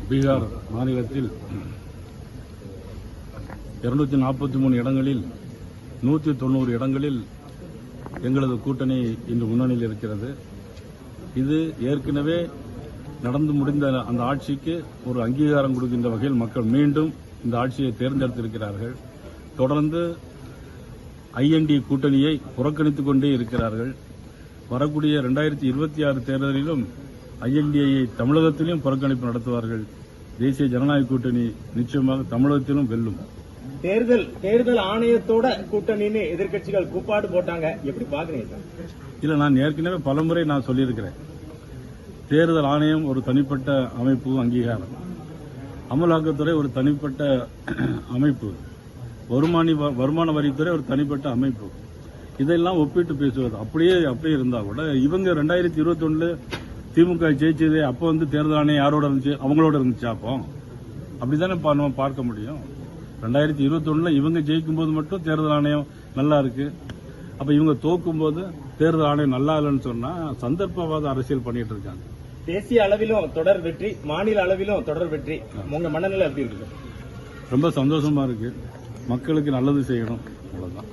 பீகார் மாநிலத்தில் 243 இடங்களில் 190 இடங்களில் எங்களது கூட்டணி இன்று முன்னணியில் இருக்கிறது. இது ஏற்கனவே நடந்து முடிந்த அந்த ஆட்சிக்கு ஒரு அங்கீகாரம் கொடுக்கின்ற வகையில் மக்கள் மீண்டும் இந்த ஆட்சியை தேர்ந்தெடுத்திருக்கிறார்கள். தொடர்ந்து ஐஎன்டி கூட்டணியை புறக்கணித்துக் கொண்டே இருக்கிறார்கள். வரக்கூடிய 2026 தேர்தலிலும் ஐஎன்டியை தமிழகத்திலும் புறக்கணிப்பு நடத்துவார்கள். தேசிய ஜனநாயக கூட்டணி நிச்சயமாக தமிழகத்திலும் வெல்லும். தேர்தல் ஆணையத்தோட கூட்டணின்னு எதிர்க்கட்சிகள் கூப்பாடு போட்டாங்க, எப்படி பாக்குறீங்க? இல்ல, நான் ஏற்கனவே பலமுறை நான் சொல்லியிருக்கிறேன். தேர்தல் ஆணையம் ஒரு தனிப்பட்ட அமைப்பு, அங்கீகாரம். அமலாக்கத்துறை ஒரு தனிப்பட்ட அமைப்பு, வருமான வரித்துறை ஒரு தனிப்பட்ட அமைப்பு. இதெல்லாம் ஒப்பிட்டு பேசுவது அப்படியே இருந்தா கூட இவங்க 2021 திமுக ஜெயிச்சது அப்போ தேர்தல் ஆணையம் யாரோட இருந்துச்சு? அவங்களோட இருந்துச்சு. அப்போ அப்படித்தானே நம்ம பார்க்க முடியும். 2021 இவங்க ஜெயிக்கும் போது மட்டும் தேர்தல் ஆணையம் நல்லா இருக்கு, அப்ப இவங்க தோக்கும் போது தேர்தல் ஆணையம் நல்லா இல்லைன்னு சொன்னா சந்தர்ப்பவாத அரசியல் பண்ணிட்டு இருக்காங்க. தேசிய அளவிலும் தொடர் வெற்றி, மாநில அளவிலும் தொடர் வெற்றி, உங்க மனநிலை எப்படி இருக்கு? ரொம்ப சந்தோஷமா இருக்கு. மக்களுக்கு நல்லது செய்யணும், அவ்வளவுதான்.